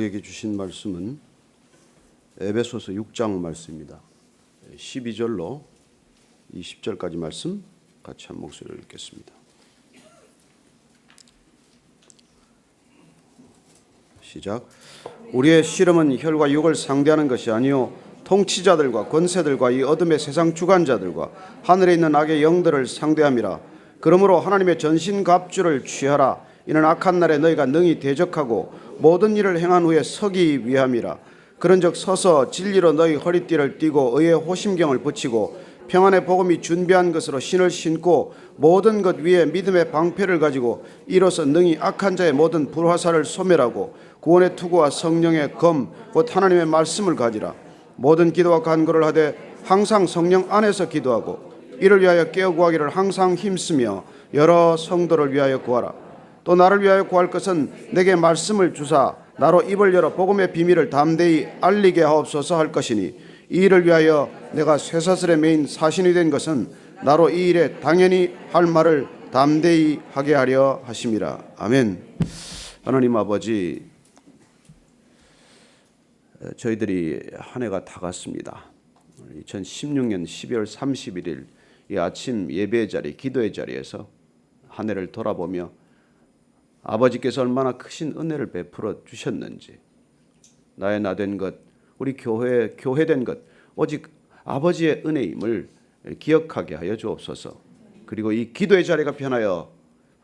우리에게 주신 말씀은 에베소서 6장 말씀입니다. 12절로 20절까지 말씀 같이 한 목소리로 읽겠습니다. 시작. 우리의 씨름은 혈과 육을 상대하는 것이 아니요 통치자들과 권세들과 이 어둠의 세상 주관자들과 하늘에 있는 악의 영들을 상대함이라. 그러므로 하나님의 전신갑주를 취하라. 이는 악한 날에 너희가 능히 대적하고 모든 일을 행한 후에 서기 위함이라. 그런즉 서서 진리로 너희 허리띠를 띠고 의의 호심경을 붙이고 평안의 복음이 준비한 것으로 신을 신고 모든 것 위에 믿음의 방패를 가지고 이로써 능히 악한 자의 모든 불화살을 소멸하고 구원의 투구와 성령의 검 곧 하나님의 말씀을 가지라. 모든 기도와 간구를 하되 항상 성령 안에서 기도하고 이를 위하여 깨어 구하기를 항상 힘쓰며 여러 성도를 위하여 구하라. 또 나를 위하여 구할 것은 내게 말씀을 주사 나로 입을 열어 복음의 비밀을 담대히 알리게 하옵소서 할 것이니 이 일을 위하여 내가 쇠사슬에 매인 사신이 된 것은 나로 이 일에 당연히 할 말을 담대히 하게 하려 하심이라. 아멘. 하나님 아버지, 저희들이 한 해가 다 갔습니다. 2016년 12월 31일 이 아침 예배의 자리, 기도의 자리에서 한 해를 돌아보며 아버지께서 얼마나 크신 은혜를 베풀어 주셨는지, 나의 나된 것, 우리 교회된 것 오직 아버지의 은혜임을 기억하게 하여 주옵소서. 그리고 이 기도의 자리가 변하여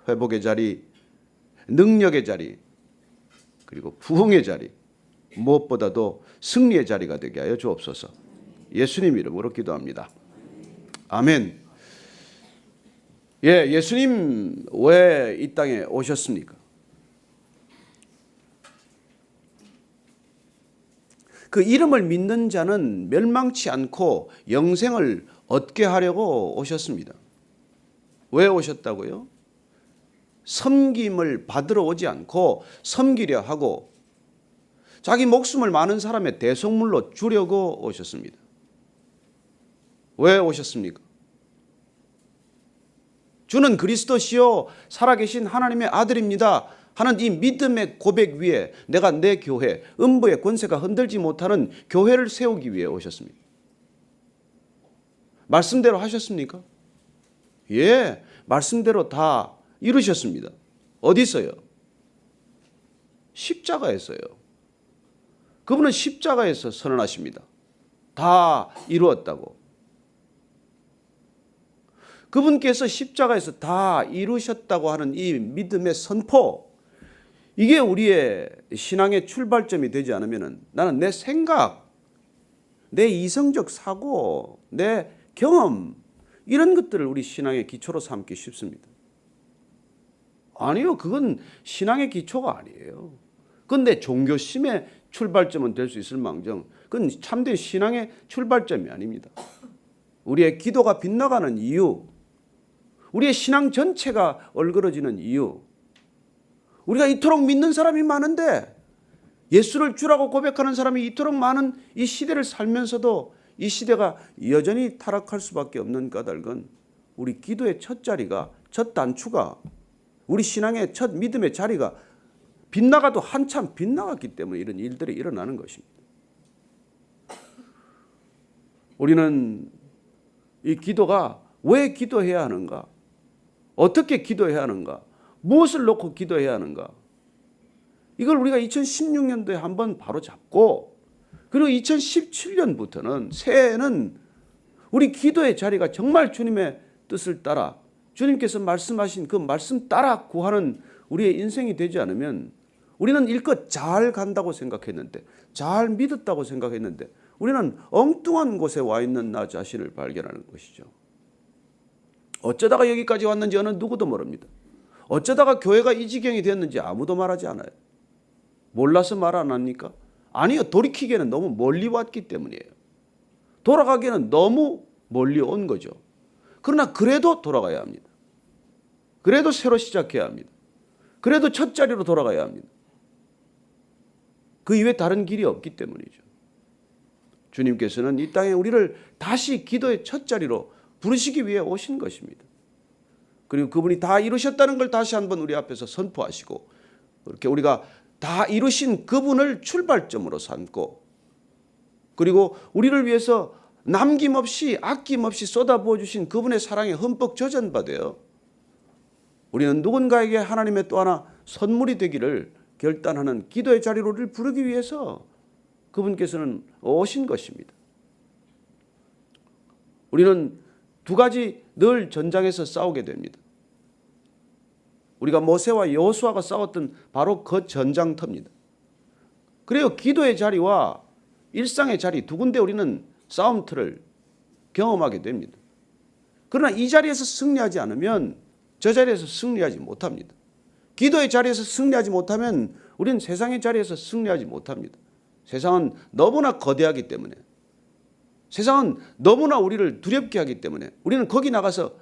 회복의 자리, 능력의 자리, 그리고 부흥의 자리, 무엇보다도 승리의 자리가 되게 하여 주옵소서. 예수님 이름으로 기도합니다. 아멘. 예수님 왜 이 땅에 오셨습니까? 그 이름을 믿는 자는 멸망치 않고 영생을 얻게 하려고 오셨습니다. 왜 오셨다고요? 섬김을 받으러 오지 않고 섬기려 하고 자기 목숨을 많은 사람의 대속물로 주려고 오셨습니다. 왜 오셨습니까? 주는 그리스도시요 살아계신 하나님의 아들입니다 하는 이 믿음의 고백 위에 내가 내 교회, 음부의 권세가 흔들지 못하는 교회를 세우기 위해 오셨습니다. 말씀대로 하셨습니까? 예, 말씀대로 다 이루셨습니다. 어디서요? 십자가에서요. 그분은 십자가에서 선언하십니다. 다 이루었다고. 그분께서 십자가에서 다 이루셨다고 하는 이 믿음의 선포, 이게 우리의 신앙의 출발점이 되지 않으면 나는 내 생각, 내 이성적 사고, 내 경험 이런 것들을 우리 신앙의 기초로 삼기 쉽습니다. 아니요, 그건 신앙의 기초가 아니에요. 그건 내 종교심의 출발점은 될 수 있을 망정 그건 참된 신앙의 출발점이 아닙니다. 우리의 기도가 빗나가는 이유, 우리의 신앙 전체가 얼그러지는 이유, 우리가 이토록 믿는 사람이 많은데 예수를 주라고 고백하는 사람이 이토록 많은 이 시대를 살면서도 이 시대가 여전히 타락할 수밖에 없는 까닭은 우리 기도의 첫 자리가, 첫 단추가, 우리 신앙의 첫 믿음의 자리가 빗나가도 한참 빗나갔기 때문에 이런 일들이 일어나는 것입니다. 우리는 이 기도가 왜 기도해야 하는가? 어떻게 기도해야 하는가? 무엇을 놓고 기도해야 하는가? 이걸 우리가 2016년도에 한번 바로 잡고, 그리고 2017년부터는 새해에는 우리 기도의 자리가 정말 주님의 뜻을 따라, 주님께서 말씀하신 그 말씀 따라 구하는 우리의 인생이 되지 않으면 우리는 일껏 잘 간다고 생각했는데, 잘 믿었다고 생각했는데 우리는 엉뚱한 곳에 와 있는 나 자신을 발견하는 것이죠. 어쩌다가 여기까지 왔는지 어느 누구도 모릅니다. 어쩌다가 교회가 이 지경이 됐는지 아무도 말하지 않아요. 몰라서 말 안 합니까? 아니요, 돌이키기에는 너무 멀리 왔기 때문이에요. 돌아가기에는 너무 멀리 온 거죠. 그러나 그래도 돌아가야 합니다. 그래도 새로 시작해야 합니다. 그래도 첫 자리로 돌아가야 합니다. 그 이외에 다른 길이 없기 때문이죠. 주님께서는 이 땅에 우리를 다시 기도의 첫 자리로 부르시기 위해 오신 것입니다. 그리고 그분이 다 이루셨다는 걸 다시 한번 우리 앞에서 선포하시고, 그렇게 우리가 다 이루신 그분을 출발점으로 삼고, 그리고 우리를 위해서 남김없이 아낌없이 쏟아부어 주신 그분의 사랑에 흠뻑 젖은바되어 우리는 누군가에게 하나님의 또 하나 선물이 되기를 결단하는 기도의 자리로 우리를 부르기 위해서 그분께서는 오신 것입니다. 우리는 두 가지 늘 전장에서 싸우게 됩니다. 우리가 모세와 여호수아가 싸웠던 바로 그 전장터입니다. 그래요. 기도의 자리와 일상의 자리 두 군데 우리는 싸움터를 경험하게 됩니다. 그러나 이 자리에서 승리하지 않으면 저 자리에서 승리하지 못합니다. 기도의 자리에서 승리하지 못하면 우리는 세상의 자리에서 승리하지 못합니다. 세상은 너무나 거대하기 때문에, 세상은 너무나 우리를 두렵게 하기 때문에 우리는 거기 나가서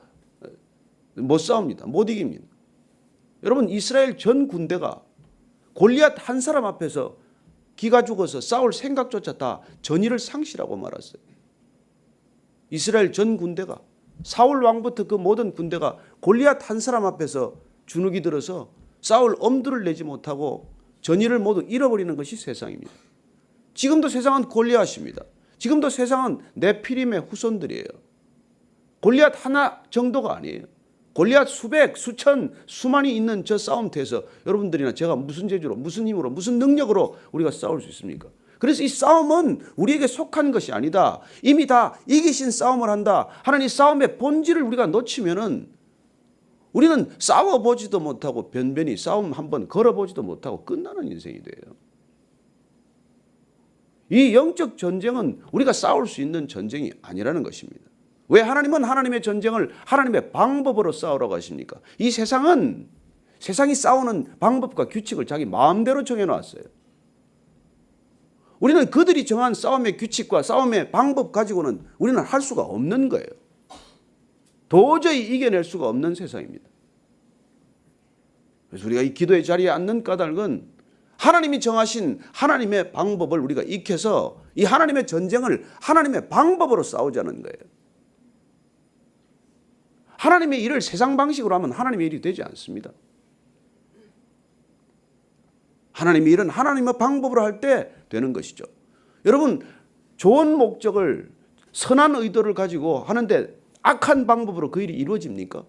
못 싸웁니다. 못 이깁니다. 여러분, 이스라엘 전 군대가 골리앗 한 사람 앞에서 기가 죽어서 싸울 생각조차 다 전의를 상실하고 말았어요. 이스라엘 전 군대가, 사울 왕부터 그 모든 군대가 골리앗 한 사람 앞에서 주눅이 들어서 싸울 엄두를 내지 못하고 전의를 모두 잃어버리는 것이 세상입니다. 지금도 세상은 골리앗입니다. 지금도 세상은 네피림의 후손들이에요. 골리앗 하나 정도가 아니에요. 골리앗 수백, 수천, 수만이 있는 저 싸움터에서 여러분들이나 제가 무슨 재주로, 무슨 힘으로, 무슨 능력으로 우리가 싸울 수 있습니까? 그래서 이 싸움은 우리에게 속한 것이 아니다. 이미 다 이기신 싸움을 한다 하는 이 싸움의 본질을 우리가 놓치면은 우리는 싸워보지도 못하고 변변히 싸움 한번 걸어보지도 못하고 끝나는 인생이 돼요. 이 영적 전쟁은 우리가 싸울 수 있는 전쟁이 아니라는 것입니다. 왜 하나님은 하나님의 전쟁을 하나님의 방법으로 싸우라고 하십니까? 이 세상은 세상이 싸우는 방법과 규칙을 자기 마음대로 정해놨어요. 우리는 그들이 정한 싸움의 규칙과 싸움의 방법 가지고는 우리는 할 수가 없는 거예요. 도저히 이겨낼 수가 없는 세상입니다. 그래서 우리가 이 기도의 자리에 앉는 까닭은 하나님이 정하신 하나님의 방법을 우리가 익혀서 이 하나님의 전쟁을 하나님의 방법으로 싸우자는 거예요. 하나님의 일을 세상 방식으로 하면 하나님의 일이 되지 않습니다. 하나님의 일은 하나님의 방법으로 할 때 되는 것이죠. 여러분, 좋은 목적을, 선한 의도를 가지고 하는데 악한 방법으로 그 일이 이루어집니까?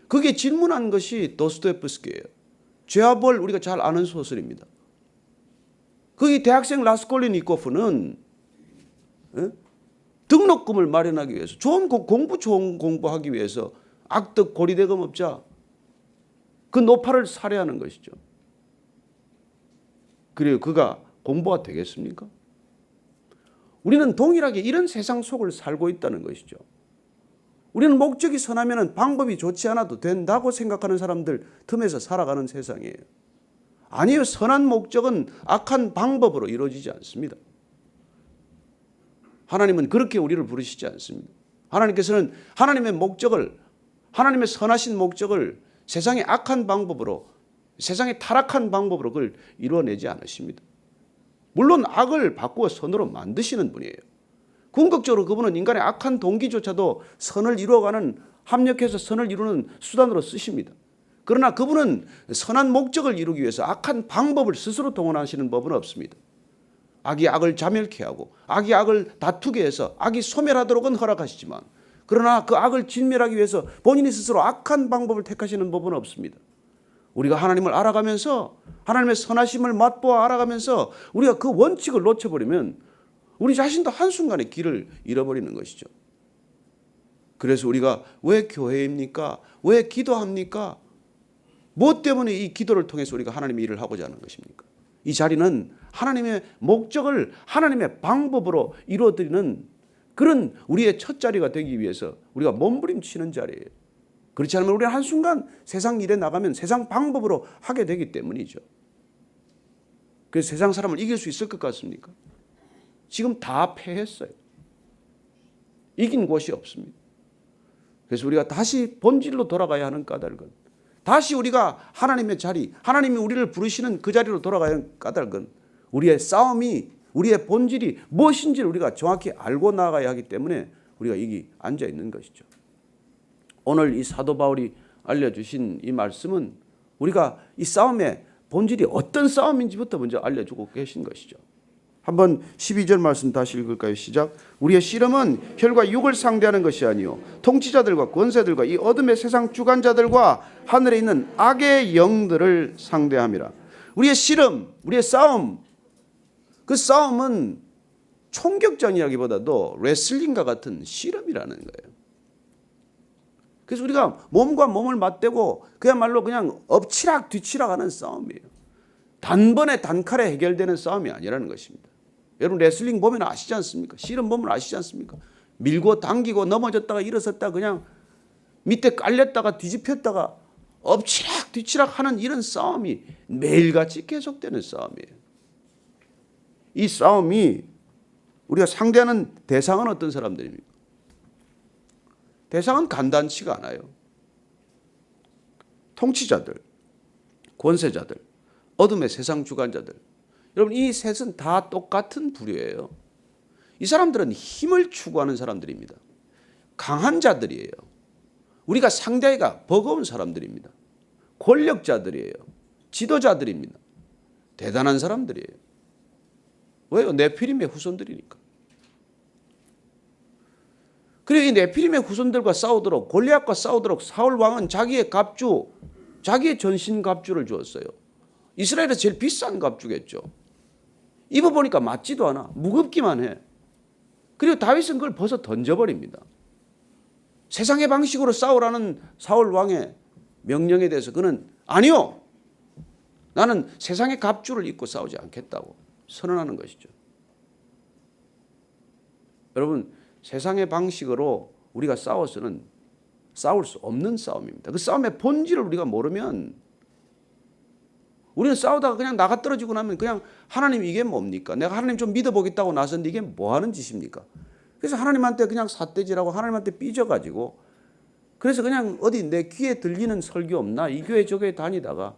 그게 질문한 것이 도스토옙스키예요. 죄와 벌, 우리가 잘 아는 소설입니다. 거기 대학생 라스콜리니코프는 등록금을 마련하기 위해서, 좋은 공부하기 위해서 악덕 고리대금 업자 그 노파를 살해하는 것이죠. 그래요. 그가 공부가 되겠습니까? 우리는 동일하게 이런 세상 속을 살고 있다는 것이죠. 우리는 목적이 선하면 방법이 좋지 않아도 된다고 생각하는 사람들 틈에서 살아가는 세상이에요. 아니요. 선한 목적은 악한 방법으로 이루어지지 않습니다. 하나님은 그렇게 우리를 부르시지 않습니다. 하나님께서는 하나님의 목적을, 하나님의 선하신 목적을 세상의 악한 방법으로, 세상의 타락한 방법으로 그걸 이루어내지 않으십니다. 물론 악을 바꾸어 선으로 만드시는 분이에요. 궁극적으로 그분은 인간의 악한 동기조차도 선을 이루어가는, 합력해서 선을 이루는 수단으로 쓰십니다. 그러나 그분은 선한 목적을 이루기 위해서 악한 방법을 스스로 동원하시는 법은 없습니다. 악이 악을 자멸케 하고 악이 악을 다투게 해서 악이 소멸하도록은 허락하시지만, 그러나 그 악을 진멸하기 위해서 본인이 스스로 악한 방법을 택하시는 법은 없습니다. 우리가 하나님을 알아가면서, 하나님의 선하심을 맛보아 알아가면서 우리가 그 원칙을 놓쳐버리면 우리 자신도 한순간에 길을 잃어버리는 것이죠. 그래서 우리가 왜 교회입니까? 왜 기도합니까? 무엇 때문에 이 기도를 통해서 우리가 하나님의 일을 하고자 하는 것입니까? 이 자리는 하나님의 목적을 하나님의 방법으로 이루어드리는 그런 우리의 첫 자리가 되기 위해서 우리가 몸부림치는 자리예요. 그렇지 않으면 우리는 한순간 세상 일에 나가면 세상 방법으로 하게 되기 때문이죠. 그래서 세상 사람을 이길 수 있을 것 같습니까? 지금 다 패했어요. 이긴 곳이 없습니다. 그래서 우리가 다시 본질로 돌아가야 하는 까닭은, 다시 우리가 하나님의 자리, 하나님이 우리를 부르시는 그 자리로 돌아가야 하는 까닭은 우리의 싸움이, 우리의 본질이 무엇인지를 우리가 정확히 알고 나가야 하기 때문에 우리가 여기 앉아 있는 것이죠. 오늘 이 사도 바울이 알려주신 이 말씀은 우리가 이 싸움의 본질이 어떤 싸움인지부터 먼저 알려주고 계신 것이죠. 한번 12절 말씀 다시 읽을까요? 시작. 우리의 씨름은 혈과 육을 상대하는 것이 아니요 통치자들과 권세들과 이 어둠의 세상 주관자들과 하늘에 있는 악의 영들을 상대함이라. 우리의 씨름, 우리의 싸움, 그 싸움은 총격전이라기보다도 레슬링과 같은 씨름이라는 거예요. 그래서 우리가 몸과 몸을 맞대고 그야말로 그냥 엎치락 뒤치락 하는 싸움이에요. 단번에 단칼에 해결되는 싸움이 아니라는 것입니다. 여러분 레슬링 보면 아시지 않습니까? 씨름 보면 아시지 않습니까? 밀고 당기고 넘어졌다가 일어섰다가 그냥 밑에 깔렸다가 뒤집혔다가 엎치락 뒤치락 하는 이런 싸움이 매일같이 계속되는 싸움이에요. 이 싸움이 우리가 상대하는 대상은 어떤 사람들입니까? 대상은 간단치가 않아요. 통치자들, 권세자들, 어둠의 세상 주관자들. 여러분 이 셋은 다 똑같은 부류예요. 이 사람들은 힘을 추구하는 사람들입니다. 강한 자들이에요. 우리가 상대하기가 버거운 사람들입니다. 권력자들이에요. 지도자들입니다. 대단한 사람들이에요. 왜요? 네피림의 후손들이니까. 그리고 이 네피림의 후손들과 싸우도록 골리앗과 싸우도록 사울 왕은 자기의 갑주, 자기의 전신 갑주를 주었어요. 이스라엘에서 제일 비싼 갑주겠죠. 입어보니까 맞지도 않아. 무겁기만 해. 그리고 다윗은 그걸 벗어 던져버립니다. 세상의 방식으로 싸우라는 사울 왕의 명령에 대해서 그는 아니요. 나는 세상의 갑주를 입고 싸우지 않겠다고 선언하는 것이죠. 여러분 세상의 방식으로 우리가 싸워서는 싸울 수 없는 싸움입니다. 그 싸움의 본질을 우리가 모르면 우리는 싸우다가 그냥 나가 떨어지고 나면 그냥 하나님 이게 뭡니까? 내가 하나님 좀 믿어보겠다고 나섰는데 이게 뭐 하는 짓입니까? 그래서 하나님한테 그냥 삿대질하고 하나님한테 삐져가지고 그래서 그냥 어디 내 귀에 들리는 설교 없나? 이 교회 저 교회 다니다가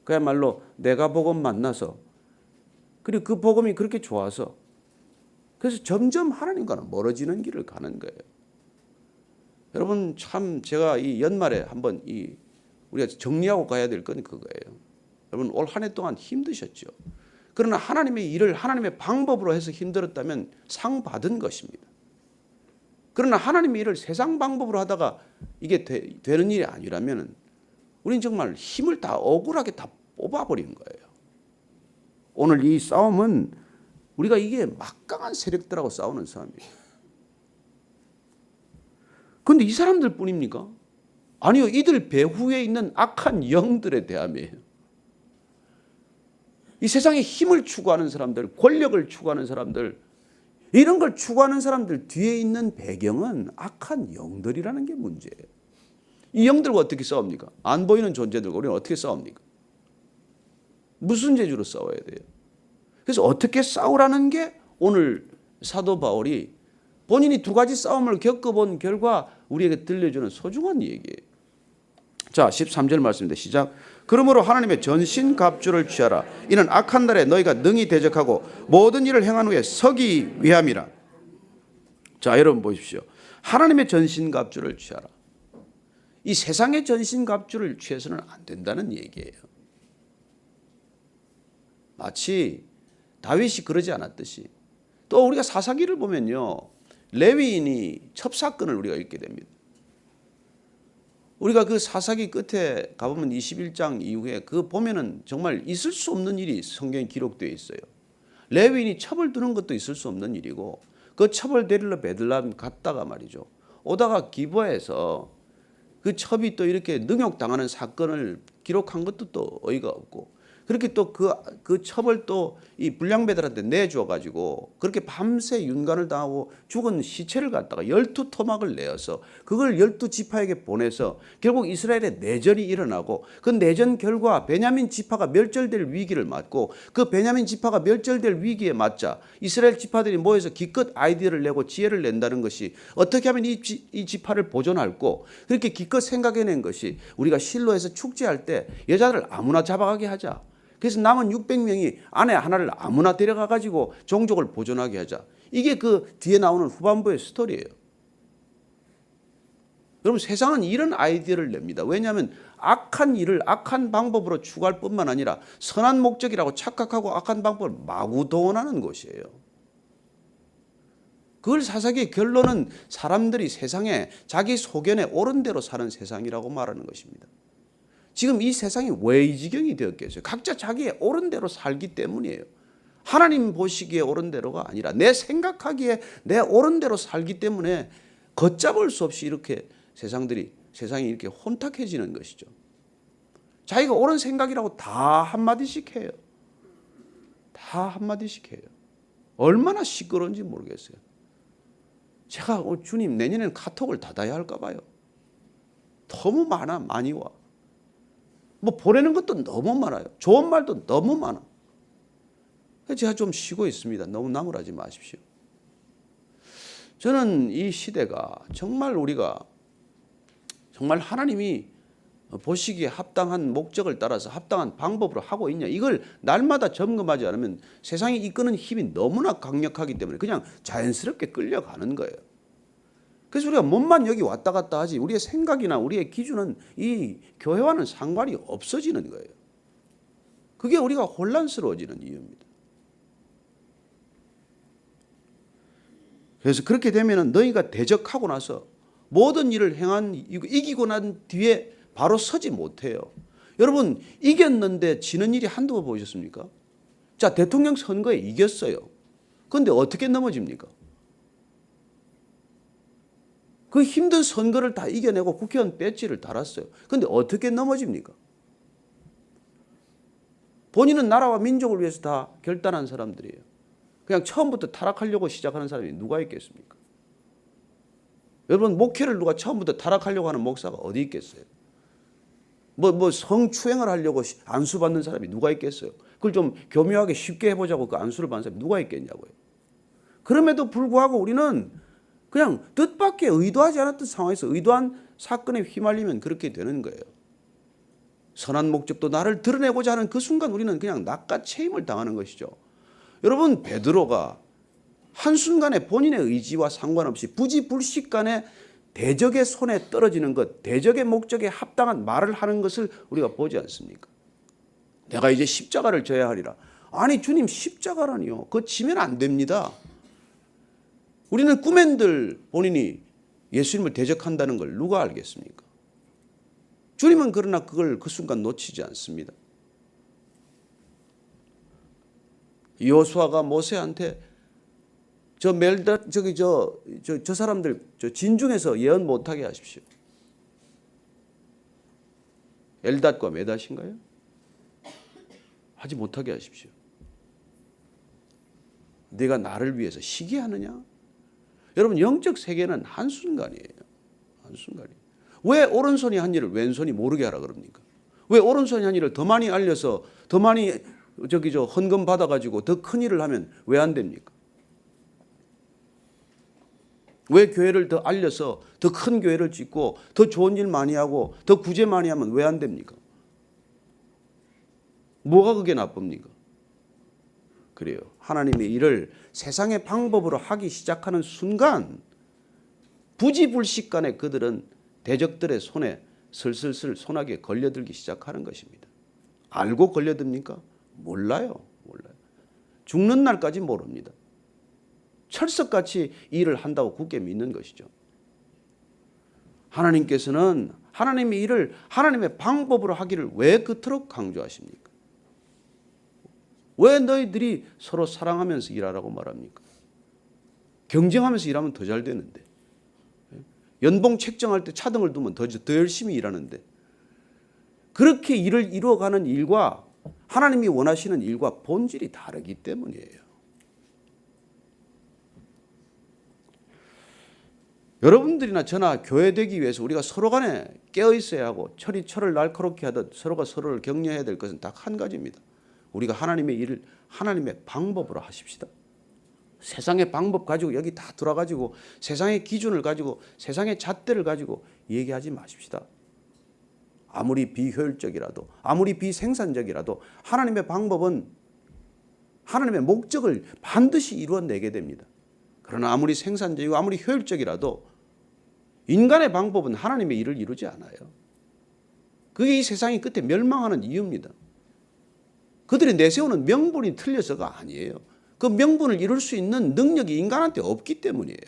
그야말로 내가 복음 만나서 그리고 그 복음이 그렇게 좋아서 그래서 점점 하나님과는 멀어지는 길을 가는 거예요. 여러분 참 제가 이 연말에 한번 우리가 정리하고 가야 될 건 그거예요. 여러분 올 한 해 동안 힘드셨죠. 그러나 하나님의 일을 하나님의 방법으로 해서 힘들었다면 상 받은 것입니다. 그러나 하나님의 일을 세상 방법으로 하다가 이게 되는 일이 아니라면 우리는 정말 힘을 다 억울하게 다 뽑아버린 거예요. 오늘 이 싸움은 우리가 이게 막강한 세력들하고 싸우는 싸움이에요. 그런데 이 사람들 뿐입니까? 아니요. 이들 배후에 있는 악한 영들의 대함이에요. 이 세상에 힘을 추구하는 사람들, 권력을 추구하는 사람들, 이런 걸 추구하는 사람들 뒤에 있는 배경은 악한 영들이라는 게 문제예요. 이 영들과 어떻게 싸웁니까? 안 보이는 존재들과 우리는 어떻게 싸웁니까? 무슨 재주로 싸워야 돼요? 그래서 어떻게 싸우라는 게 오늘 사도 바울이 본인이 두 가지 싸움을 겪어본 결과 우리에게 들려주는 소중한 얘기예요. 자, 13절 말씀입니다. 시작. 그러므로 하나님의 전신 갑주를 취하라. 이는 악한 날에 너희가 능히 대적하고 모든 일을 행한 후에 서기 위함이라. 자, 여러분 보십시오. 하나님의 전신 갑주를 취하라. 이 세상의 전신 갑주를 취해서는 안 된다는 얘기예요. 마치 다윗이 그러지 않았듯이 또 우리가 사사기를 보면요. 레위인이 첩사건을 우리가 읽게 됩니다. 우리가 그 사사기 끝에 가보면 21장 이후에 그 보면은 정말 있을 수 없는 일이 성경에 기록되어 있어요. 레위인이 첩을 두는 것도 있을 수 없는 일이고 그 첩을 데리러 베들레헴 갔다가 말이죠. 오다가 기브아에서 그 첩이 또 이렇게 능욕당하는 사건을 기록한 것도 또 어이가 없고 그렇게 또 그 첩을 또 이 불량배들한테 내주어 가지고 그렇게 밤새 윤관을 당하고 죽은 시체를 갖다가 12토막을 내어서 그걸 12지파에게 보내서 결국 이스라엘의 내전이 일어나고 그 내전 결과 베냐민 지파가 멸절될 위기를 맞고 그 베냐민 지파가 멸절될 위기에 맞자 이스라엘 지파들이 모여서 기껏 아이디어를 내고 지혜를 낸다는 것이 어떻게 하면 이 지파를 보존할고 그렇게 기껏 생각해낸 것이 우리가 실로에서 축제할 때 여자들 아무나 잡아가게 하자. 그래서 남은 600명이 아내 하나를 아무나 데려가 가지고 종족을 보존하게 하자. 이게 그 뒤에 나오는 후반부의 스토리예요. 여러분 세상은 이런 아이디어를 냅니다. 왜냐하면 악한 일을 악한 방법으로 추구할 뿐만 아니라 선한 목적이라고 착각하고 악한 방법을 마구 동원하는 것이에요. 그걸 사사기의 결론은 사람들이 세상에 자기 소견에 옳은 대로 사는 세상이라고 말하는 것입니다. 지금 이 세상이 왜 이 지경이 되었겠어요? 각자 자기의 옳은 대로 살기 때문이에요. 하나님 보시기에 옳은 대로가 아니라 내 생각하기에 내 옳은 대로 살기 때문에 걷잡을 수 없이 이렇게 세상이 이렇게 혼탁해지는 것이죠. 자기가 옳은 생각이라고 다 한마디씩 해요. 다 한마디씩 해요. 얼마나 시끄러운지 모르겠어요. 제가 주님 내년에는 카톡을 닫아야 할까 봐요. 너무 많이 와. 뭐 보내는 것도 너무 많아요. 좋은 말도 너무 많아. 제가 좀 쉬고 있습니다. 너무 나무라지 마십시오. 저는 이 시대가 정말 하나님이 보시기에 합당한 목적을 따라서 합당한 방법으로 하고 있냐, 이걸 날마다 점검하지 않으면 세상이 이끄는 힘이 너무나 강력하기 때문에 그냥 자연스럽게 끌려가는 거예요. 그래서 우리가 몸만 여기 왔다 갔다 하지 우리의 생각이나 우리의 기준은 이 교회와는 상관이 없어지는 거예요. 그게 우리가 혼란스러워지는 이유입니다. 그래서 그렇게 되면 너희가 대적하고 나서 모든 일을 이기고 난 뒤에 바로 서지 못해요. 여러분 이겼는데 지는 일이 한두 번 보셨습니까? 자, 대통령 선거에 이겼어요. 그런데 어떻게 넘어집니까? 그 힘든 선거를 다 이겨내고 국회의원 배지를 달았어요. 그런데 어떻게 넘어집니까? 본인은 나라와 민족을 위해서 다 결단한 사람들이에요. 그냥 처음부터 타락하려고 시작하는 사람이 누가 있겠습니까? 여러분 목회를 누가 처음부터 타락하려고 하는 목사가 어디 있겠어요? 성추행을 하려고 안수 받는 사람이 누가 있겠어요? 그걸 좀 교묘하게 쉽게 해보자고 그 안수를 받는 사람이 누가 있겠냐고요. 그럼에도 불구하고 우리는 그냥 뜻밖의 의도하지 않았던 상황에서 의도한 사건에 휘말리면 그렇게 되는 거예요. 선한 목적도 나를 드러내고자 하는 그 순간 우리는 그냥 낚아채임을 당하는 것이죠. 여러분 베드로가 한순간에 본인의 의지와 상관없이 부지불식간에 대적의 손에 떨어지는 것, 대적의 목적에 합당한 말을 하는 것을 우리가 보지 않습니까? 내가 이제 십자가를 져야 하리라. 아니 주님 십자가라니요. 그거 지면 안 됩니다. 우리는 꿈엔들 본인이 예수님을 대적한다는 걸 누가 알겠습니까? 주님은 그러나 그걸 그 순간 놓치지 않습니다. 여호수아가 모세한테 저 사람들 진중에서 예언 못하게 하십시오. 엘닷과 메닷인가요? 하지 못하게 하십시오. 네가 나를 위해서 시기하느냐? 여러분 영적 세계는 한순간이에요. 한순간이에요. 왜 오른손이 한 일을 왼손이 모르게 하라 그럽니까? 왜 오른손이 한 일을 더 많이 알려서 더 많이 헌금 받아가지고 더 큰 일을 하면 왜 안 됩니까? 왜 교회를 더 알려서 더 큰 교회를 짓고 더 좋은 일 많이 하고 더 구제 많이 하면 왜 안 됩니까? 뭐가 그게 나쁩니까? 그래요. 하나님의 일을 세상의 방법으로 하기 시작하는 순간 부지불식간에 그들은 대적들의 손에 슬슬슬 손아귀에 걸려들기 시작하는 것입니다. 알고 걸려듭니까? 몰라요. 죽는 날까지 모릅니다. 철석같이 일을 한다고 굳게 믿는 것이죠. 하나님께서는 하나님의 일을 하나님의 방법으로 하기를 왜 그토록 강조하십니까? 왜 너희들이 서로 사랑하면서 일하라고 말합니까? 경쟁하면서 일하면 더 잘 되는데, 연봉 책정할 때 차등을 두면 더 열심히 일하는데, 그렇게 일을 이루어가는 일과 하나님이 원하시는 일과 본질이 다르기 때문이에요. 여러분들이나 저나 교회되기 위해서 우리가 서로 간에 깨어 있어야 하고 철이 철을 날카롭게 하듯 서로가 서로를 격려해야 될 것은 딱 한 가지입니다. 우리가 하나님의 일을 하나님의 방법으로 하십시다. 세상의 방법 가지고 여기 다 들어가지고 세상의 기준을 가지고 세상의 잣대를 가지고 얘기하지 마십시다. 아무리 비효율적이라도 아무리 비생산적이라도 하나님의 방법은 하나님의 목적을 반드시 이루어내게 됩니다. 그러나 아무리 생산적이고 아무리 효율적이라도 인간의 방법은 하나님의 일을 이루지 않아요. 그게 이 세상이 끝에 멸망하는 이유입니다. 그들이 내세우는 명분이 틀려서가 아니에요. 그 명분을 이룰 수 있는 능력이 인간한테 없기 때문이에요.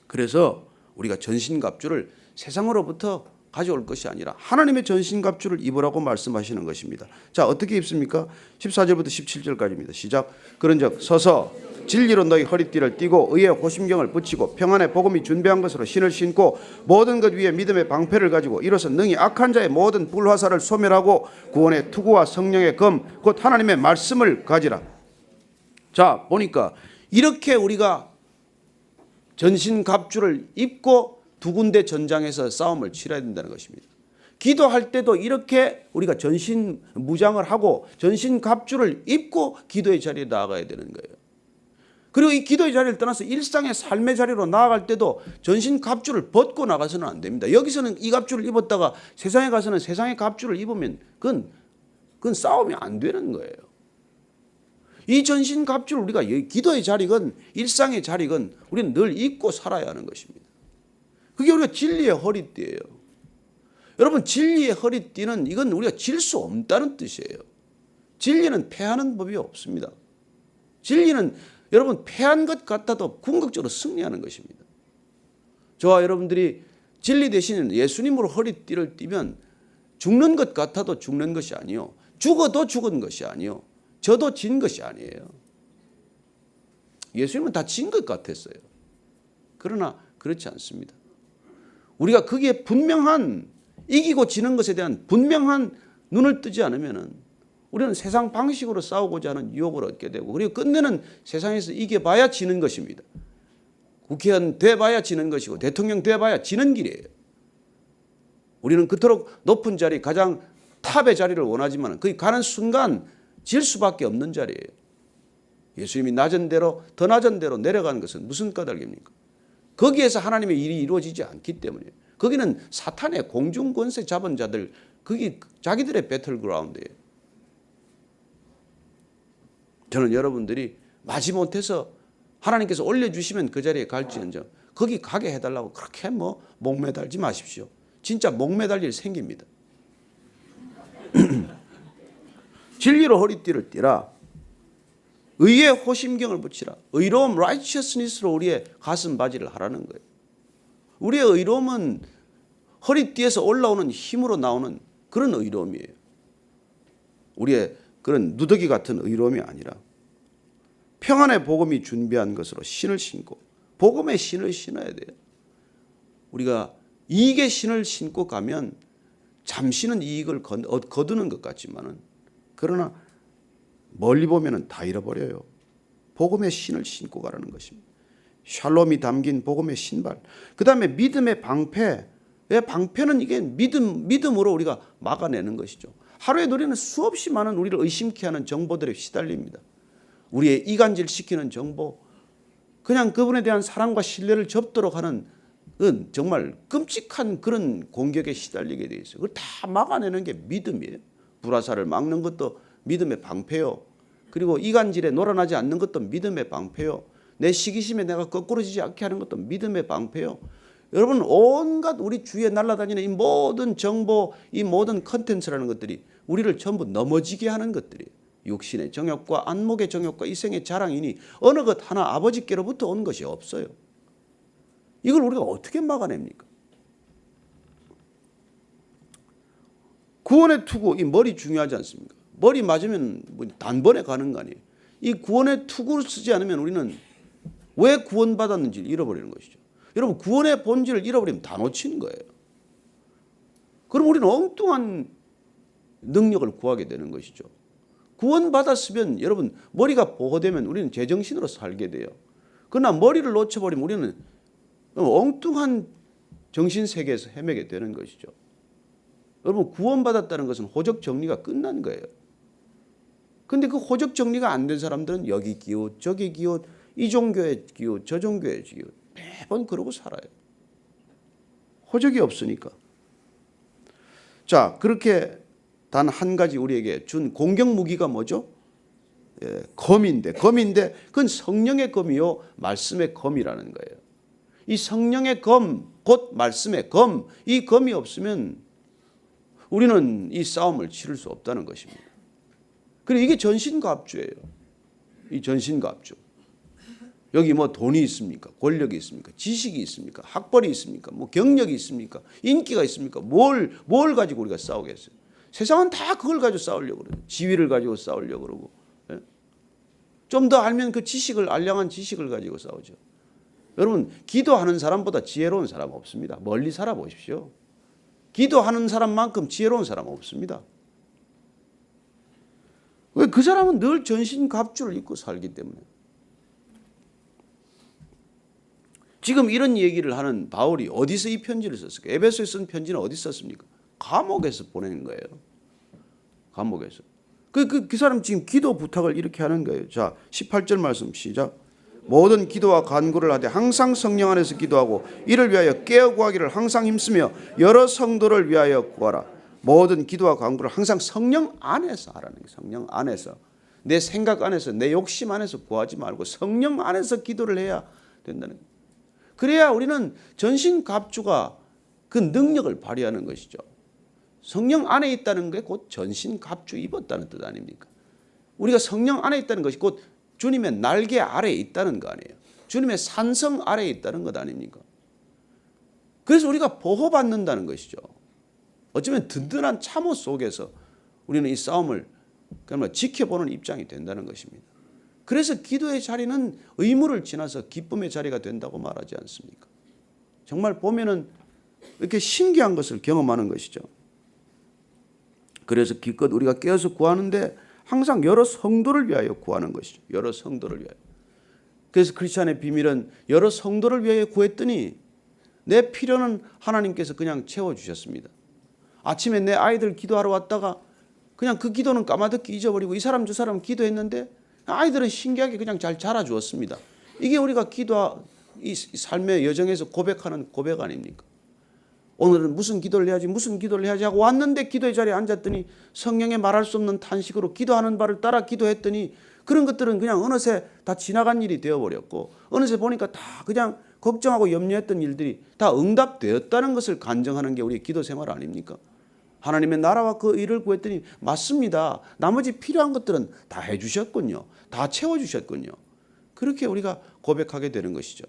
그래서 우리가 전신갑주를 세상으로부터 가져올 것이 아니라 하나님의 전신갑주를 입으라고 말씀하시는 것입니다. 자, 어떻게 입습니까? 14절부터 17절까지입니다. 시작. 그런즉 서서 진리로 너희 허리띠를 띠고 의의 호심경을 붙이고 평안의 복음이 준비한 것으로 신을 신고 모든 것 위에 믿음의 방패를 가지고 이로써 능히 악한 자의 모든 불화살을 소멸하고 구원의 투구와 성령의 검 곧 하나님의 말씀을 가지라. 자, 보니까 이렇게 우리가 전신갑주를 입고 두 군데 전장에서 싸움을 치러야 된다는 것입니다. 기도할 때도 이렇게 우리가 전신 무장을 하고 전신 갑주를 입고 기도의 자리에 나아가야 되는 거예요. 그리고 이 기도의 자리를 떠나서 일상의 삶의 자리로 나아갈 때도 전신 갑주를 벗고 나가서는 안 됩니다. 여기서는 이 갑주를 입었다가 세상에 가서는 세상의 갑주를 입으면 그건 싸움이 안 되는 거예요. 이 전신 갑주를 우리가 기도의 자리건 일상의 자리건 우리는 늘 입고 살아야 하는 것입니다. 그게 우리가 진리의 허리띠예요. 여러분, 진리의 허리띠는 이건 우리가 질 수 없다는 뜻이에요. 진리는 패하는 법이 없습니다. 진리는 여러분 패한 것 같아도 궁극적으로 승리하는 것입니다. 저와 여러분들이 진리 대신 예수님으로 허리띠를 띠면 죽는 것 같아도 죽는 것이 아니요, 죽어도 죽은 것이 아니요, 저도 진 것이 아니에요. 예수님은 다 진 것 같았어요. 그러나 그렇지 않습니다. 우리가 거기에 분명한 이기고 지는 것에 대한 분명한 눈을 뜨지 않으면 우리는 세상 방식으로 싸우고자 하는 유혹을 얻게 되고, 그리고 끝내는 세상에서 이겨봐야 지는 것입니다. 국회의원 돼봐야 지는 것이고 대통령 돼봐야 지는 길이에요. 우리는 그토록 높은 자리, 가장 탑의 자리를 원하지만 거기 가는 순간 질 수밖에 없는 자리예요. 예수님이 낮은 대로, 더 낮은 대로 내려가는 것은 무슨 까닭입니까? 거기에서 하나님의 일이 이루어지지 않기 때문이에요. 거기는 사탄의 공중권세 잡은 자들, 그게 자기들의 배틀그라운드예요. 저는 여러분들이 마지못해서 하나님께서 올려주시면 그 자리에 갈지언정 거기 가게 해달라고 그렇게 목매달지 마십시오. 진짜 목매달 일 생깁니다. 진리로 허리띠를 띠라. 의의 호심경을 붙이라. 의로움, righteousness로 우리의 가슴 바지를 하라는 거예요. 우리의 의로움은 허리띠에서 올라오는 힘으로 나오는 그런 의로움이에요. 우리의 그런 누더기 같은 의로움이 아니라 평안의 복음이 준비한 것으로 신을 신고, 복음의 신을 신어야 돼요. 우리가 이익의 신을 신고 가면 잠시는 이익을 거두는 것 같지만은, 그러나 멀리 보면은 다 잃어버려요. 복음의 신을 신고 가라는 것입니다. 샬롬이 담긴 복음의 신발. 그 다음에 믿음의 방패. 방패는 이게 믿음으로 우리가 막아내는 것이죠. 하루에 우리는 수없이 많은 우리를 의심케 하는 정보들에 시달립니다. 우리의 이간질시키는 정보, 그냥 그분에 대한 사랑과 신뢰를 접도록 하는 정말 끔찍한 그런 공격에 시달리게 돼 있어요. 그걸 다 막아내는 게 믿음이에요. 불화살을 막는 것도 믿음의 방패요. 그리고 이간질에 놀아나지 않는 것도 믿음의 방패요. 내 시기심에 내가 거꾸러지지 않게 하는 것도 믿음의 방패요. 여러분, 온갖 우리 주위에 날아다니는 이 모든 정보, 이 모든 컨텐츠라는 것들이 우리를 전부 넘어지게 하는 것들이에요. 육신의 정욕과 안목의 정욕과 이생의 자랑이니 어느 것 하나 아버지께로부터 온 것이 없어요. 이걸 우리가 어떻게 막아냅니까? 구원의 투구, 이 머리 중요하지 않습니까? 머리 맞으면 단번에 가는 거 아니에요. 이 구원의 투구를 쓰지 않으면 우리는 왜 구원받았는지를 잃어버리는 것이죠. 여러분, 구원의 본질을 잃어버리면 다 놓치는 거예요. 그럼 우리는 엉뚱한 능력을 구하게 되는 것이죠. 구원받았으면 여러분, 머리가 보호되면 우리는 제정신으로 살게 돼요. 그러나 머리를 놓쳐버리면 우리는 엉뚱한 정신세계에서 헤매게 되는 것이죠. 여러분, 구원받았다는 것은 호적 정리가 끝난 거예요. 그런데 그 호적 정리가 안 된 사람들은 여기 기웃 저기 기웃, 이 종교에 기웃 저 종교에 기웃, 매번 그러고 살아요. 호적이 없으니까. 자, 그렇게 단 한 가지 우리에게 준 공격 무기가 뭐죠? 검인데 그건 성령의 검이요 말씀의 검이라는 거예요. 이 성령의 검, 곧 말씀의 검, 이 검이 없으면 우리는 이 싸움을 치를 수 없다는 것입니다. 그리고 이게 전신갑주예요. 이 전신갑주. 여기 뭐 돈이 있습니까? 권력이 있습니까? 지식이 있습니까? 학벌이 있습니까? 뭐 경력이 있습니까? 인기가 있습니까? 뭘 가지고 우리가 싸우겠어요? 세상은 다 그걸 가지고 싸우려고 그래요. 지위를 가지고 싸우려고 그러고. 좀 더 알면 그 지식을, 알량한 지식을 가지고 싸우죠. 여러분, 기도하는 사람보다 지혜로운 사람 없습니다. 멀리 살아보십시오. 기도하는 사람만큼 지혜로운 사람 없습니다. 왜? 그 사람은 늘 전신갑주를 입고 살기 때문에. 지금 이런 얘기를 하는 바울이 어디서 이 편지를 썼을까? 에베소에 쓴 편지는 어디 썼습니까? 감옥에서 보내는 거예요. 감옥에서. 그 사람 지금 기도 부탁을 이렇게 하는 거예요. 자, 18절 말씀 시작. 모든 기도와 간구를 하되 항상 성령 안에서 기도하고 이를 위하여 깨어 구하기를 항상 힘쓰며 여러 성도를 위하여 구하라. 모든 기도와 간구를 항상 성령 안에서 하라는 거예요. 성령 안에서. 내 생각 안에서, 내 욕심 안에서 구하지 말고 성령 안에서 기도를 해야 된다는 거예요. 그래야 우리는 전신갑주가 그 능력을 발휘하는 것이죠. 성령 안에 있다는 게 곧 전신갑주 입었다는 뜻 아닙니까? 우리가 성령 안에 있다는 것이 곧 주님의 날개 아래에 있다는 거 아니에요. 주님의 산성 아래에 있다는 것 아닙니까? 그래서 우리가 보호받는다는 것이죠. 어쩌면 든든한 참호 속에서 우리는 이 싸움을 그야말로 지켜보는 입장이 된다는 것입니다. 그래서 기도의 자리는 의무를 지나서 기쁨의 자리가 된다고 말하지 않습니까? 정말 보면은 이렇게 신기한 것을 경험하는 것이죠. 그래서 기껏 우리가 깨어서 구하는데 항상 여러 성도를 위하여 구하는 것이죠. 여러 성도를 위하여. 그래서 크리스찬의 비밀은 여러 성도를 위하여 구했더니 내 필요는 하나님께서 그냥 채워주셨습니다. 아침에 내 아이들 기도하러 왔다가 그냥 그 기도는 까마득히 잊어버리고 이 사람 저 사람 기도했는데 아이들은 신기하게 그냥 잘 자라주었습니다. 이게 우리가 이 삶의 여정에서 고백하는 고백 아닙니까? 오늘은 무슨 기도를 해야지 하고 왔는데 기도의 자리에 앉았더니 성령의 말할 수 없는 탄식으로 기도하는 바를 따라 기도했더니 그런 것들은 그냥 어느새 다 지나간 일이 되어버렸고 어느새 보니까 다 그냥 걱정하고 염려했던 일들이 다 응답되었다는 것을 간증하는 게 우리의 기도 생활 아닙니까? 하나님의 나라와 그 일을 구했더니 맞습니다. 나머지 필요한 것들은 다 해주셨군요. 다 채워주셨군요. 그렇게 우리가 고백하게 되는 것이죠.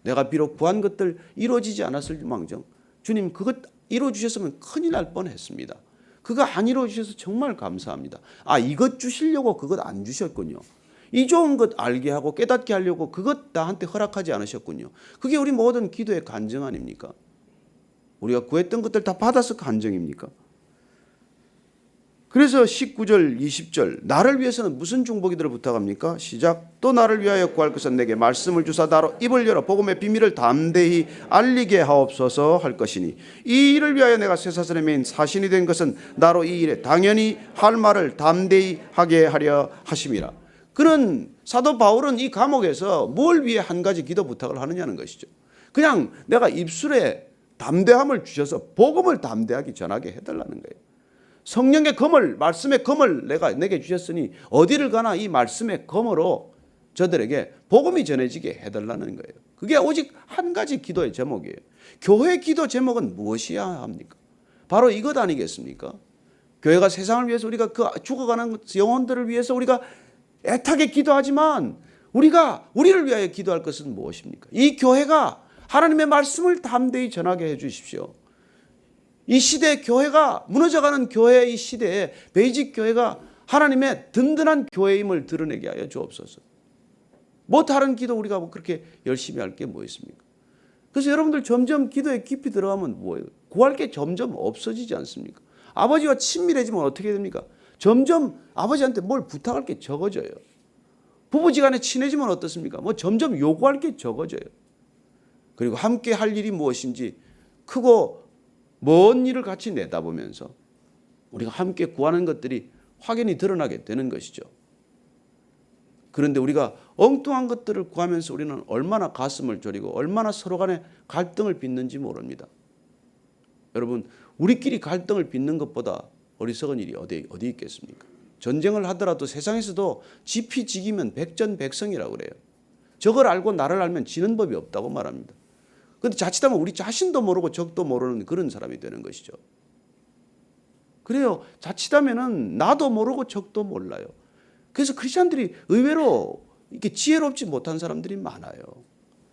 내가 비록 구한 것들 이루어지지 않았을 망정 주님 그것 이루어주셨으면 큰일 날 뻔했습니다. 그거 안 이루어주셔서 정말 감사합니다. 이것 주시려고 그것 안 주셨군요. 이 좋은 것 알게 하고 깨닫게 하려고 그것 나한테 허락하지 않으셨군요. 그게 우리 모든 기도의 간증 아닙니까? 우리가 구했던 것들 다 받아서 간증입니까? 그래서 19절 20절 나를 위해서는 무슨 중보기들을 부탁합니까? 시작. 또 나를 위하여 구할 것은 내게 말씀을 주사 나로 입을 열어 복음의 비밀을 담대히 알리게 하옵소서 할 것이니 이 일을 위하여 내가 쇠사슬에 매인 사신이 된 것은 나로 이 일에 당연히 할 말을 담대히 하게 하려 하심이라. 그는 사도 바울은 이 감옥에서 뭘 위해 한 가지 기도 부탁을 하느냐는 것이죠. 그냥 내가 입술에 담대함을 주셔서 복음을 담대하게 전하게 해달라는 거예요. 성령의 검을 말씀의 검을 내게 주셨으니 어디를 가나 이 말씀의 검으로 저들에게 복음이 전해지게 해달라는 거예요. 그게 오직 한 가지 기도의 제목이에요. 교회 기도 제목은 무엇이야 합니까? 바로 이것 아니겠습니까? 교회가 세상을 위해서 우리가 그 죽어가는 영혼들을 위해서 우리가 애타게 기도하지만 우리를 위하여 기도할 것은 무엇입니까? 이 교회가 하나님의 말씀을 담대히 전하게 해 주십시오. 이 시대의 교회가 무너져가는 교회의 이 시대에 베이직 교회가 하나님의 든든한 교회임을 드러내게 하여 주옵소서. 뭐 다른 기도 우리가 뭐 그렇게 열심히 할 게 뭐 있습니까? 그래서 여러분들 점점 기도에 깊이 들어가면 뭐예요? 구할 게 점점 없어지지 않습니까? 아버지와 친밀해지면 어떻게 됩니까? 점점 아버지한테 뭘 부탁할 게 적어져요. 부부지간에 친해지면 어떻습니까? 뭐 점점 요구할 게 적어져요. 그리고 함께 할 일이 무엇인지 크고 먼 일을 같이 내다보면서 우리가 함께 구하는 것들이 확연히 드러나게 되는 것이죠. 그런데 우리가 엉뚱한 것들을 구하면서 우리는 얼마나 가슴을 졸이고 얼마나 서로 간에 갈등을 빚는지 모릅니다. 여러분, 우리끼리 갈등을 빚는 것보다 어리석은 일이 어디 있겠습니까? 전쟁을 하더라도 세상에서도 지피지기면 백전백승이라고 그래요. 적을 알고 나를 알면 지는 법이 없다고 말합니다. 그런데 자칫하면 우리 자신도 모르고 적도 모르는 그런 사람이 되는 것이죠. 그래요. 자칫하면은 나도 모르고 적도 몰라요. 그래서 크리스천들이 의외로 이렇게 지혜롭지 못한 사람들이 많아요.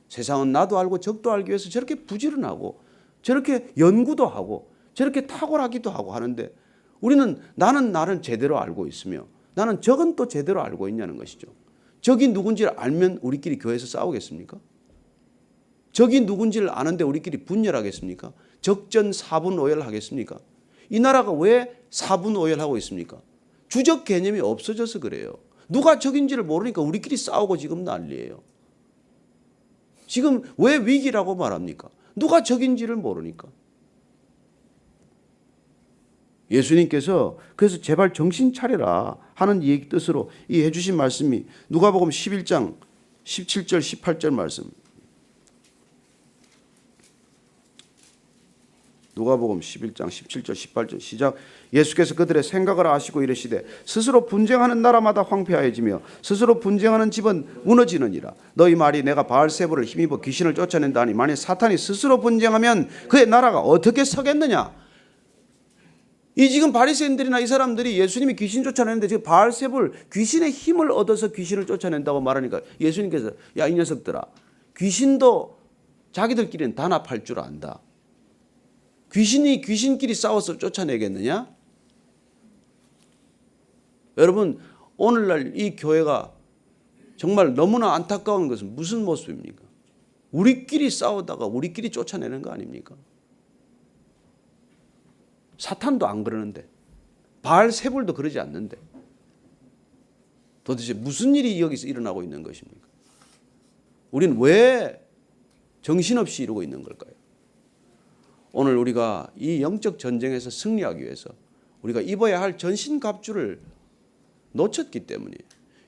세상은 나도 알고 적도 알기 위해서 저렇게 부지런하고 저렇게 연구도 하고 저렇게 탁월하기도 하고 하는데 우리는 나는 나를 제대로 알고 있으며 나는 적은 또 제대로 알고 있냐는 것이죠. 적이 누군지를 알면 우리끼리 교회에서 싸우겠습니까? 적이 누군지를 아는데 우리끼리 분열하겠습니까? 적전 사분오열 하겠습니까? 이 나라가 왜 사분오열하고 있습니까? 주적 개념이 없어져서 그래요. 누가 적인지를 모르니까 우리끼리 싸우고 지금 난리예요. 지금 왜 위기라고 말합니까? 누가 적인지를 모르니까. 예수님께서 그래서 제발 정신 차려라 하는 얘기 뜻으로 이 해주신 말씀이 누가복음 11장 17절 18절 말씀. 누가복음 11장 17절 18절 시작. 예수께서 그들의 생각을 아시고 이르시되 스스로 분쟁하는 나라마다 황폐하여지며 스스로 분쟁하는 집은 무너지느니라. 너희 말이 내가 바알세불을 힘입어 귀신을 쫓아낸다 하니 만일 사탄이 스스로 분쟁하면 그의 나라가 어떻게 서겠느냐. 이 지금 바리새인들이나 이 사람들이 예수님이 귀신 쫓아내는데 지금 바알세불 귀신의 힘을 얻어서 귀신을 쫓아낸다고 말하니까 예수님께서 야 이 녀석들아 귀신도 자기들끼리는 단합할 줄 안다. 귀신이 귀신끼리 싸워서 쫓아내겠느냐? 여러분 오늘날 이 교회가 정말 너무나 안타까운 것은 무슨 모습입니까? 우리끼리 싸우다가 우리끼리 쫓아내는 거 아닙니까? 사탄도 안 그러는데 바알세불도 그러지 않는데 도대체 무슨 일이 여기서 일어나고 있는 것입니까? 우리는 왜 정신없이 이러고 있는 걸까요? 오늘 우리가 이 영적 전쟁에서 승리하기 위해서 우리가 입어야 할 전신갑주를 놓쳤기 때문이에요.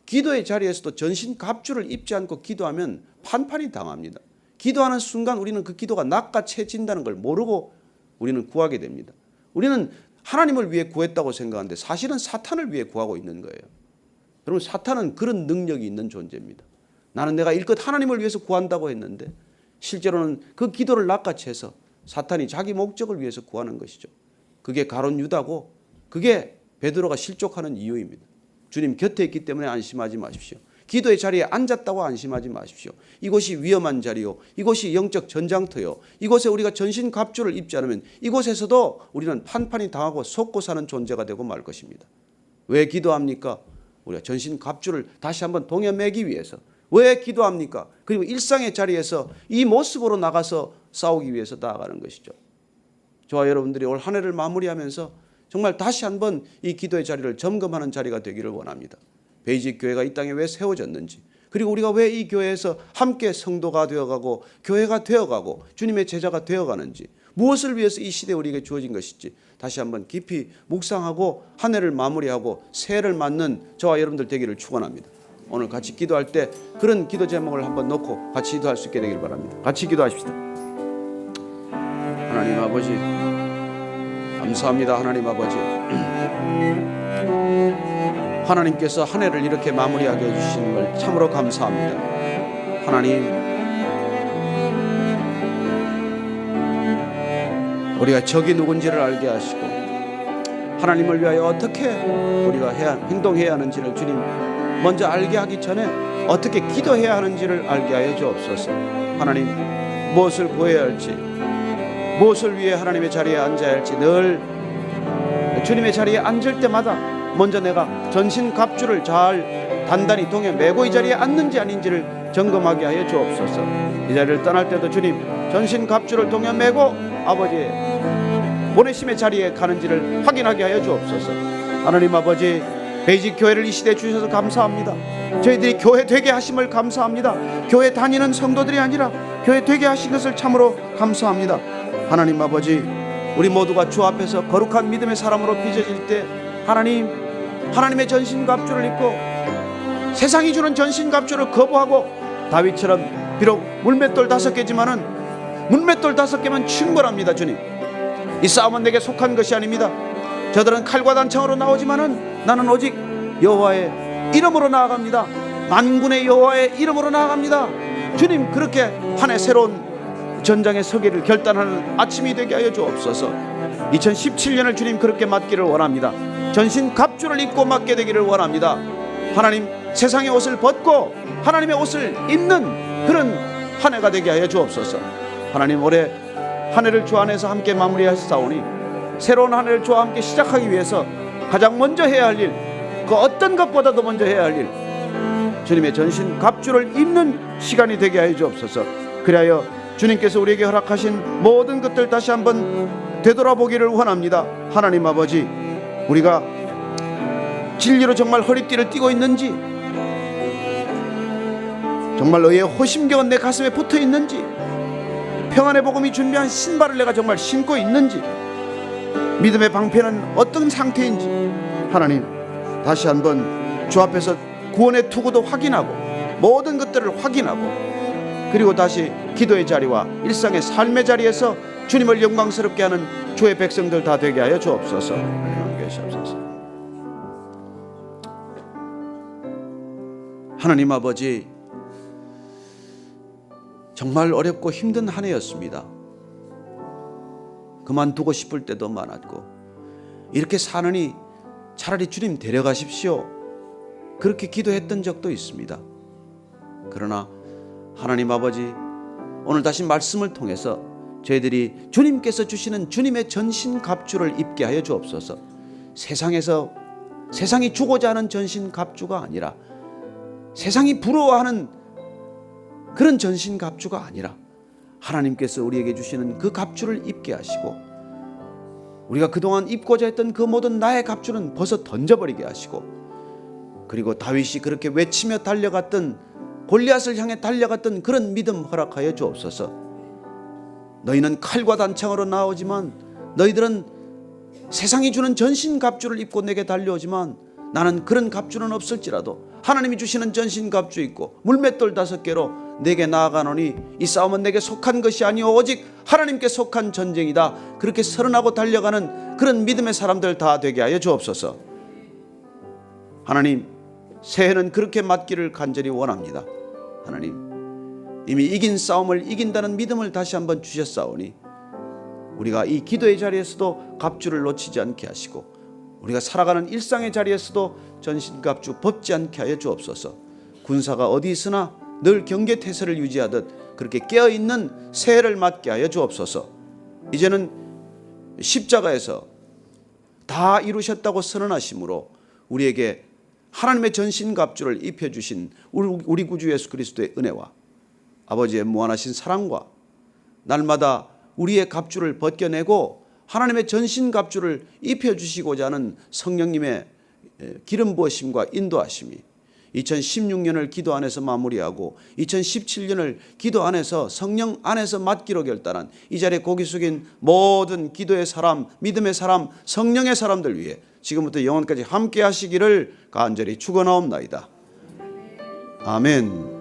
기도의 자리에서도 전신갑주를 입지 않고 기도하면 판판이 당합니다. 기도하는 순간 우리는 그 기도가 낚아채진다는 걸 모르고 우리는 구하게 됩니다. 우리는 하나님을 위해 구했다고 생각하는데 사실은 사탄을 위해 구하고 있는 거예요. 여러분 사탄은 그런 능력이 있는 존재입니다. 나는 내가 일껏 하나님을 위해서 구한다고 했는데 실제로는 그 기도를 낚아채서 사탄이 자기 목적을 위해서 구하는 것이죠. 그게 가룟 유다고 그게 베드로가 실족하는 이유입니다. 주님 곁에 있기 때문에 안심하지 마십시오. 기도의 자리에 앉았다고 안심하지 마십시오. 이곳이 위험한 자리요. 이곳이 영적 전장터요. 이곳에 우리가 전신갑주를 입지 않으면 이곳에서도 우리는 판판이 당하고 속고 사는 존재가 되고 말 것입니다. 왜 기도합니까? 우리가 전신갑주를 다시 한번 동여매기 위해서. 왜 기도합니까? 그리고 일상의 자리에서 이 모습으로 나가서 싸우기 위해서 나아가는 것이죠. 저와 여러분들이 올 한 해를 마무리하면서 정말 다시 한번 이 기도의 자리를 점검하는 자리가 되기를 원합니다. 베이직 교회가 이 땅에 왜 세워졌는지, 그리고 우리가 왜 이 교회에서 함께 성도가 되어가고 교회가 되어가고 주님의 제자가 되어가는지, 무엇을 위해서 이 시대에 우리에게 주어진 것인지 다시 한번 깊이 묵상하고 한 해를 마무리하고 새해를 맞는 저와 여러분들 되기를 축원합니다. 오늘 같이 기도할 때 그런 기도 제목을 한번 놓고 같이 기도할 수 있게 되기를 바랍니다. 같이 기도하십시다. 하나님 아버지 감사합니다. 하나님 아버지 하나님께서 한 해를 이렇게 마무리하게 해주시는 걸 참으로 감사합니다. 하나님 우리가 적이 누군지를 알게 하시고 하나님을 위하여 어떻게 우리가 행동해야 하는지를 주님 먼저 알게 하기 전에 어떻게 기도해야 하는지를 알게 하여 주옵소서. 하나님 무엇을 구해야 할지 무엇을 위해 하나님의 자리에 앉아야 할지 늘 주님의 자리에 앉을 때마다 먼저 내가 전신갑주를 잘 단단히 동에 메고 이 자리에 앉는지 아닌지를 점검하게 하여 주옵소서. 이 자리를 떠날 때도 주님 전신갑주를 동에 메고 아버지 보내심의 자리에 가는지를 확인하게 하여 주옵소서. 하나님 아버지 베이직 교회를 이 시대에 주셔서 감사합니다. 저희들이 교회 되게 하심을 감사합니다. 교회 다니는 성도들이 아니라 교회 되게 하신 것을 참으로 감사합니다. 하나님 아버지 우리 모두가 주 앞에서 거룩한 믿음의 사람으로 빚어질 때 하나님의 전신갑주를 입고 세상이 주는 전신갑주를 거부하고 다윗처럼 비록 물맷돌 5개지만은 물맷돌 5개면 충분합니다. 주님 이 싸움은 내게 속한 것이 아닙니다. 저들은 칼과 단창으로 나오지만은 나는 오직 여호와의 이름으로 나아갑니다. 만군의 여호와의 이름으로 나아갑니다. 주님, 그렇게 한 해 새로운 전장에 서기를 결단하는 아침이 되게 하여 주옵소서. 2017년을 주님 그렇게 맞기를 원합니다. 전신 갑주를 입고 맞게 되기를 원합니다. 하나님, 세상의 옷을 벗고 하나님의 옷을 입는 그런 한 해가 되게 하여 주옵소서. 하나님, 올해 한 해를 주 안에서 함께 마무리하시사오니 새로운 한 해를 주와 함께 시작하기 위해서 가장 먼저 해야 할 일, 그 어떤 것보다도 먼저 해야 할 일, 주님의 전신 갑주를 입는 시간이 되게 하여 주옵소서. 그리하여 주님께서 우리에게 허락하신 모든 것들 다시 한번 되돌아보기를 원합니다. 하나님 아버지, 우리가 진리로 정말 허리띠를 띠고 있는지, 정말 너의 호심경은 내 가슴에 붙어 있는지, 평안의 복음이 준비한 신발을 내가 정말 신고 있는지, 믿음의 방패는 어떤 상태인지, 하나님 다시 한번 주 앞에서 구원의 투구도 확인하고 모든 것들을 확인하고, 그리고 다시 기도의 자리와 일상의 삶의 자리에서 주님을 영광스럽게 하는 주의 백성들 다 되게 하여 주옵소서. 하나님 아버지, 정말 어렵고 힘든 한 해였습니다. 그만두고 싶을 때도 많았고, 이렇게 사느니 차라리 주님 데려가십시오, 그렇게 기도했던 적도 있습니다. 그러나 하나님 아버지, 오늘 다시 말씀을 통해서 저희들이 주님께서 주시는 주님의 전신 갑주를 입게 하여 주옵소서. 세상이 주고자 하는 전신 갑주가 아니라, 세상이 부러워하는 그런 전신 갑주가 아니라, 하나님께서 우리에게 주시는 그 갑주를 입게 하시고, 우리가 그동안 입고자 했던 그 모든 나의 갑주는 벗어 던져버리게 하시고, 그리고 다윗이 그렇게 외치며 달려갔던, 골리앗을 향해 달려갔던 그런 믿음 허락하여 주옵소서. 너희는 칼과 단창으로 나오지만, 너희들은 세상이 주는 전신 갑주를 입고 내게 달려오지만, 나는 그런 갑주는 없을지라도 하나님이 주시는 전신 갑주 입고 물맷돌 5개로 내게 나아가노니 이 싸움은 내게 속한 것이 아니오 오직 하나님께 속한 전쟁이다. 그렇게 선언하고 달려가는 그런 믿음의 사람들 다 되게 하여 주옵소서. 하나님, 새해는 그렇게 맞기를 간절히 원합니다. 하나님, 이미 이긴 싸움을 이긴다는 믿음을 다시 한번 주셨사오니, 우리가 이 기도의 자리에서도 갑주를 놓치지 않게 하시고, 우리가 살아가는 일상의 자리에서도 전신갑주 벗지 않게 하여 주옵소서. 군사가 어디 있으나 늘 경계태세를 유지하듯 그렇게 깨어있는 새해를 맞게 하여 주옵소서. 이제는 십자가에서 다 이루셨다고 선언하심으로 우리에게 하나님의 전신갑주를 입혀주신 우리 구주 예수 그리스도의 은혜와 아버지의 무한하신 사랑과 날마다 우리의 갑주를 벗겨내고 하나님의 전신갑주를 입혀주시고자 하는 성령님의 기름 부으심과 인도하심이 2016년을 기도 안에서 마무리하고 2017년을 기도 안에서 성령 안에서 맡기로 결단한 이 자리에 고개 숙인 모든 기도의 사람, 믿음의 사람, 성령의 사람들 위해 지금부터 영원까지 함께 하시기를 간절히 축원하옵나이다. 아멘.